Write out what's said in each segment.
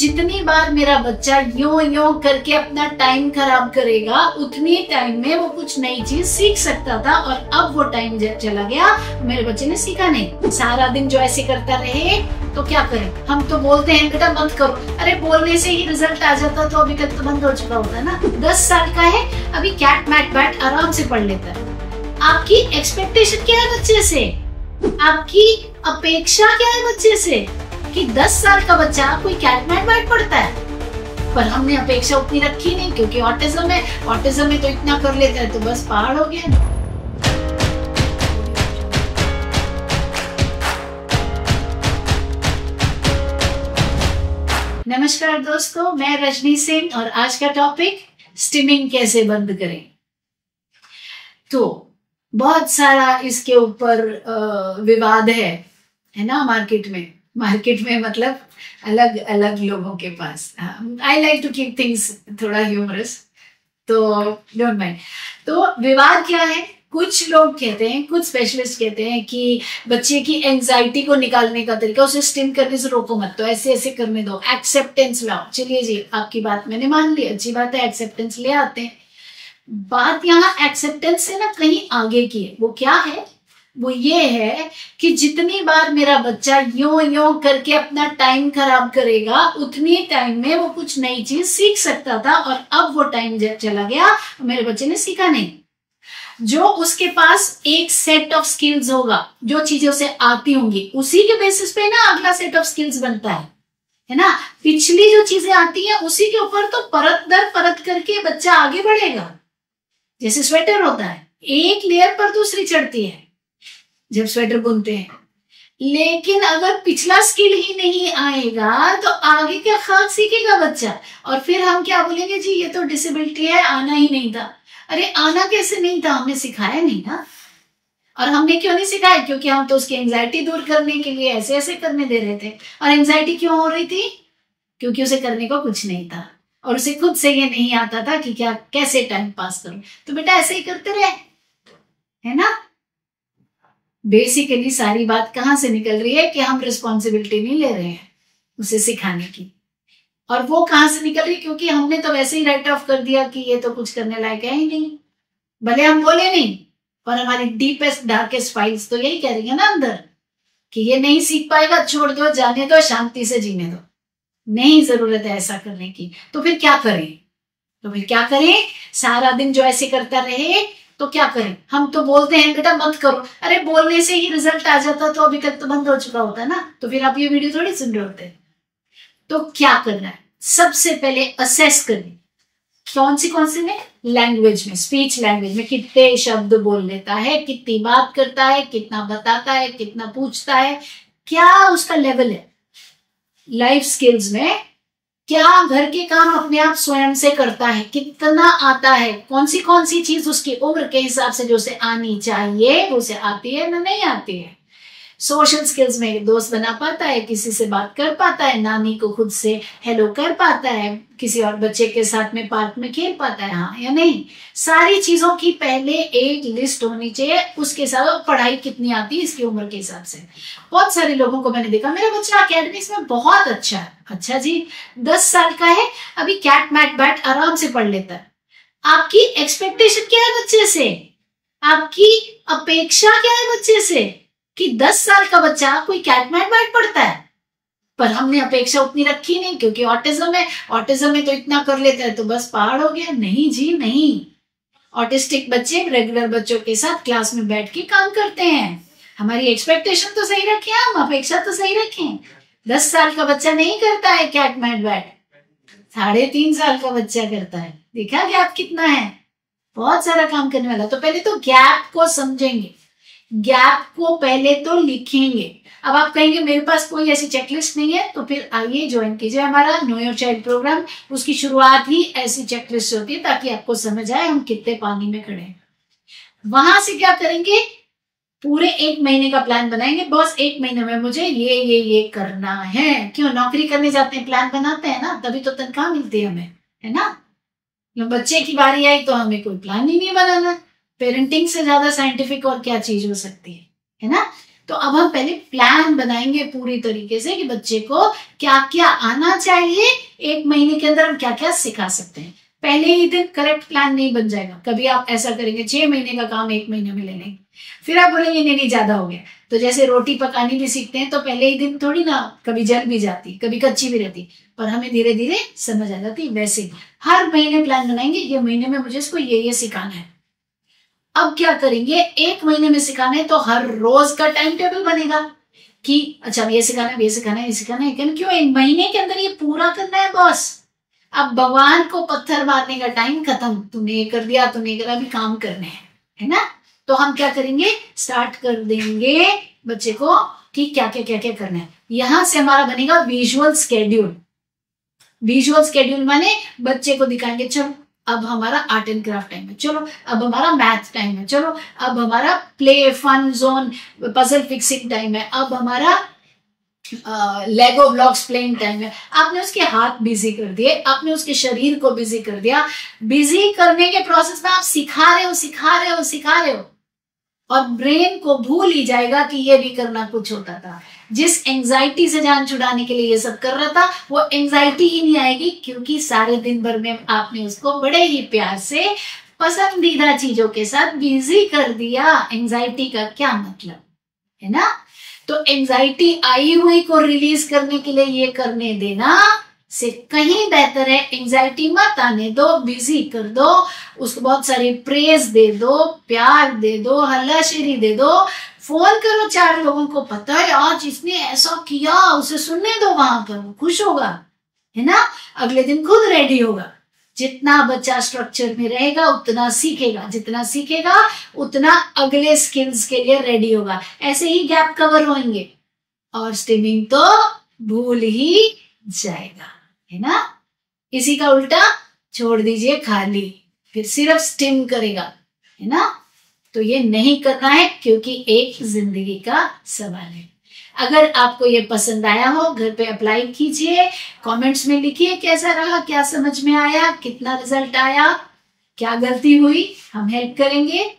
जितनी बार मेरा बच्चा यो यो करके अपना टाइम खराब करेगा उतनी टाइम में वो कुछ नई चीज सीख सकता था, और अब वो टाइम चला गया, मेरे बच्चे ने सीखा नहीं। सारा दिन जो ऐसे करता रहे तो क्या करें? हम तो बोलते हैं बेटा बंद करो, अरे बोलने से ही रिजल्ट आ जाता तो अभी तक तो बंद हो चुका होता है ना। 10 साल का है, अभी कैट मैट बैट आराम से पढ़ लेता है। आपकी एक्सपेक्टेशन क्या है बच्चे से? आपकी अपेक्षा क्या है बच्चे से कि 10 साल का बच्चा कोई कैट मैट बैट पढ़ता है? पर हमने अपेक्षा उतनी रखी नहीं, क्योंकि ऑटिज्म में तो इतना कर लेता है तो बस पहाड़ हो गया। नमस्कार दोस्तों, मैं रजनी सिंह और आज का टॉपिक स्टिमिंग कैसे बंद करें। तो बहुत सारा इसके ऊपर विवाद है ना मार्केट में मतलब अलग अलग लोगों के पास। I like to keep things थोड़ा ह्यूमरस, तो डोंट माइंड। तो विवाद क्या है? कुछ लोग कहते हैं, कुछ स्पेशलिस्ट कहते हैं कि बच्चे की एंजाइटी को निकालने का तरीका उसे स्टिम करने से रोको मत, तो ऐसे ऐसे करने दो, एक्सेप्टेंस लाओ। चलिए जी, आपकी बात मैंने मान ली, अच्छी बात है, एक्सेप्टेंस ले आते हैं। बात यहाँ एक्सेप्टेंस से ना कहीं आगे की है। वो क्या है? वो ये है कि जितनी बार मेरा बच्चा यो यो करके अपना टाइम खराब करेगा उतनी टाइम में वो कुछ नई चीज सीख सकता था, और अब वो टाइम चला गया, मेरे बच्चे ने सीखा नहीं। जो उसके पास एक सेट ऑफ स्किल्स होगा, जो चीजें उसे आती होंगी, उसी के बेसिस पे ना अगला सेट ऑफ स्किल्स बनता है ना। पिछली जो चीजें आती हैं उसी के ऊपर तो परत दर परत करके बच्चा आगे बढ़ेगा। जैसे स्वेटर होता है, एक लेयर पर दूसरी चढ़ती है जब स्वेटर बुनते हैं, लेकिन अगर पिछला स्किल ही नहीं आएगा तो आगे क्या खाक सीखेगा बच्चा। और फिर हम क्या बोलेंगे, जी ये तो डिसेबिलिटी है, आना ही नहीं था। अरे आना कैसे नहीं था? हमने सिखाया नहीं ना। और हमने क्यों नहीं सिखाया? क्योंकि हम तो उसकी एंजाइटी दूर करने के लिए ऐसे ऐसे करने दे रहे थे। और एंजाइटी क्यों हो रही थी? क्योंकि उसे करने को कुछ नहीं था, और उसे खुद से ये नहीं आता था कि क्या कैसे टाइम पास करूं। तो बेटा ऐसे ही करते रहे, है ना। बेसिकली सारी बात कहां से निकल रही है कि हम रिस्पॉन्सिबिलिटी नहीं ले रहे हैं उसे सिखाने की। और वो कहां से निकल रही? क्योंकि हमने तो वैसे ही राइट ऑफ कर दिया कि ये तो कुछ करने लायक है ही नहीं। भले हम बोले नहीं, पर हमारी डीपेस्ट डार्केस्ट फाइल्स तो यही कह रही है ना अंदर कि ये नहीं सीख पाएगा, छोड़ दो, जाने दो, शांति से जीने दो, नहीं जरूरत है ऐसा करने की। तो फिर क्या करें? सारा दिन जो ऐसे करता रहे तो क्या करें? हम तो बोलते हैं बेटा बंद करो, अरे बोलने से ही रिजल्ट आ जाता तो अभी तक तो बंद हो चुका होता ना। तो फिर आप ये वीडियो थोड़ी सुन रहे होते। तो क्या करना है? सबसे पहले असेस करें कौन सी ने लैंग्वेज में, स्पीच लैंग्वेज में कितने शब्द बोल लेता है, कितनी बात करता है, कितना बताता है, कितना पूछता है, क्या उसका लेवल है। लाइफ स्किल्स में क्या घर के काम अपने आप स्वयं से करता है, कितना आता है, कौन सी चीज उसकी उम्र के हिसाब से जो उसे आनी चाहिए वो उसे आती है ना नहीं आती है। सोशल स्किल्स में दोस्त बना पाता है, किसी से बात कर पाता है, नानी को खुद से हेलो कर पाता है, किसी और बच्चे के साथ में पार्क में खेल पाता है, हाँ या नहीं। सारी चीजों की पहले एक लिस्ट होनी चाहिए। उसके साथ पढ़ाई कितनी आती है इसकी उम्र के हिसाब से। बहुत सारे लोगों को मैंने देखा, मेरा बच्चा एकेडमिक्स में बहुत अच्छा है। अच्छा जी, 10 साल का है, अभी कैट मैट बैट आराम से पढ़ लेता है। आपकी एक्सपेक्टेशन क्या है बच्चे से? आपकी अपेक्षा क्या है बच्चे से कि 10 साल का बच्चा कोई कैट मैट बैट पढ़ता है? पर हमने अपेक्षा उतनी रखी नहीं, क्योंकि ऑटिज्म में तो इतना कर लेता है तो बस पहाड़ हो गया। नहीं जी नहीं, ऑटिस्टिक बच्चे रेगुलर बच्चों के साथ क्लास में बैठ के काम करते हैं। हमारी एक्सपेक्टेशन तो सही रखें, हम अपेक्षा तो सही रखें। 10 साल का बच्चा नहीं करता है कैट मैट बैट, 3.5 साल का बच्चा करता है। देखा गैप कितना है? बहुत सारा काम करने वाला। तो पहले तो गैप को समझेंगे, गैप को पहले तो लिखेंगे। अब आप कहेंगे मेरे पास कोई ऐसी चेकलिस्ट नहीं है, तो फिर आइए ज्वाइन कीजिए हमारा नो योर चाइल्ड प्रोग्राम। उसकी शुरुआत ही ऐसी चेकलिस्ट होती है ताकि आपको समझ आए हम कितने पानी में खड़े हैं। वहां से क्या करेंगे? पूरे 1 महीने का प्लान बनाएंगे। बस 1 महीने में मुझे ये करना है। क्यों? नौकरी करने जाते हैं, प्लान बनाते हैं ना, तभी तो तनख्वाह मिलती है हमें, है ना। बच्चे की बारी आई तो हमें कोई प्लान ही नहीं बनाना। पेरेंटिंग से ज्यादा साइंटिफिक और क्या चीज हो सकती है ना। तो अब हम पहले प्लान बनाएंगे पूरी तरीके से कि बच्चे को क्या क्या आना चाहिए, 1 महीने के अंदर हम क्या क्या सिखा सकते हैं। पहले ही दिन करेक्ट प्लान नहीं बन जाएगा। कभी आप ऐसा करेंगे 6 महीने का काम 1 महीने में ले लेंगे, फिर आप बोलेंगे नहीं नहीं ज्यादा हो गया। तो जैसे रोटी पकानी भी सीखते हैं तो पहले ही दिन थोड़ी ना, कभी जल भी जाती, कभी कच्ची भी रहती, पर हमें धीरे धीरे समझ आ जाती। वैसे हर महीने प्लान बनाएंगे, ये महीने में मुझे इसको ये सिखाना है। अब क्या करेंगे, 1 महीने में सिखाना है तो हर रोज का टाइम टेबल बनेगा कि अच्छा ये सिखाना है, ये सिखाना है, ये सिखाना है। क्यों 1 महीने के अंदर ये पूरा करना है बॉस। अब भगवान को पत्थर मारने का टाइम खत्म, तूने ये कर दिया, तूने ये करा, अभी काम करने हैं, है ना। तो हम क्या करेंगे, स्टार्ट कर देंगे बच्चे को कि क्या क्या क्या क्या करना है। यहां से हमारा बनेगा विजुअल स्केड्यूल। विजुअल स्केड्यूल माने बच्चे को दिखाएंगे, चलो अब हमारा आर्ट एंड क्राफ्ट टाइम है, चलो अब हमारा मैथ टाइम है, चलो अब हमारा play fun zone puzzle fixing time है, अब हमारा लेगो ब्लॉक्स प्लेइंग टाइम है। आपने उसके हाथ बिजी कर दिए, आपने उसके शरीर को बिजी कर दिया। बिजी करने के प्रोसेस में आप सिखा रहे हो और ब्रेन को भूल ही जाएगा कि ये भी करना कुछ होता था। जिस एंजाइटी से जान छुड़ाने के लिए ये सब कर रहा था, वो एंजाइटी ही नहीं आएगी, क्योंकि सारे दिन भर में आपने उसको बड़े ही प्यार से पसंदीदा चीजों के साथ बिजी कर दिया। एंजाइटी का क्या मतलब है ना। तो एंजाइटी आई हुई को रिलीज करने के लिए ये करने देना से कहीं बेहतर है एंजाइटी मत आने दो, बिजी कर दो, उसको बहुत सारी प्रेज दे दो, प्यार दे दो, हल्लाशेरी दे दो, फोन करो 4 लोगों को, पता है आज इसने ऐसा किया, उसे सुनने दो, वहां पर वो खुश होगा, है ना। अगले दिन खुद रेडी होगा। जितना बच्चा स्ट्रक्चर में रहेगा उतना सीखेगा, जितना सीखेगा उतना अगले स्किल्स के लिए रेडी होगा। ऐसे ही गैप कवर होंगे और स्टिमिंग तो भूल ही जाएगा, है ना। इसी का उल्टा छोड़ दीजिए खाली, फिर सिर्फ स्टिम करेगा, है ना। तो ये नहीं करना है, क्योंकि एक जिंदगी का सवाल है। अगर आपको ये पसंद आया हो, घर पे अप्लाई कीजिए, कमेंट्स में लिखिए कैसा रहा, क्या समझ में आया, कितना रिजल्ट आया, क्या गलती हुई, हम हेल्प करेंगे।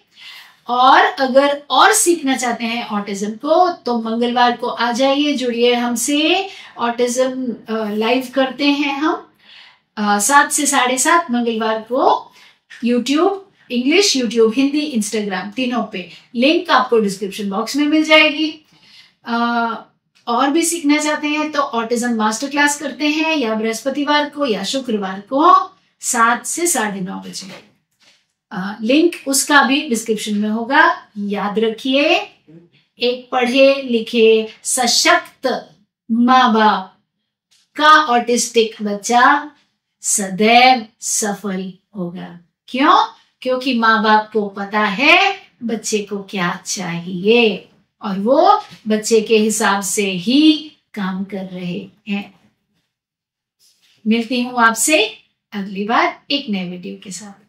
और अगर और सीखना चाहते हैं ऑटिज्म को तो मंगलवार को आ जाइए, जुड़िए हमसे। ऑटिज्म लाइव करते हैं हम 7 से 7:30 मंगलवार को, YouTube English, YouTube Hindi, Instagram तीनों पे। लिंक आपको डिस्क्रिप्शन बॉक्स में मिल जाएगी। और भी सीखना चाहते हैं तो ऑटिज्म मास्टर क्लास करते हैं या बृहस्पतिवार को या शुक्रवार को 7 से 9:30 बजे। लिंक उसका भी डिस्क्रिप्शन में होगा। याद रखिए, एक पढ़े लिखे सशक्त माँ बाप का ऑटिस्टिक बच्चा सदैव सफल होगा। क्यों? क्योंकि माँ बाप को पता है बच्चे को क्या चाहिए और वो बच्चे के हिसाब से ही काम कर रहे हैं। मिलती हूं आपसे अगली बार एक नए वीडियो के साथ।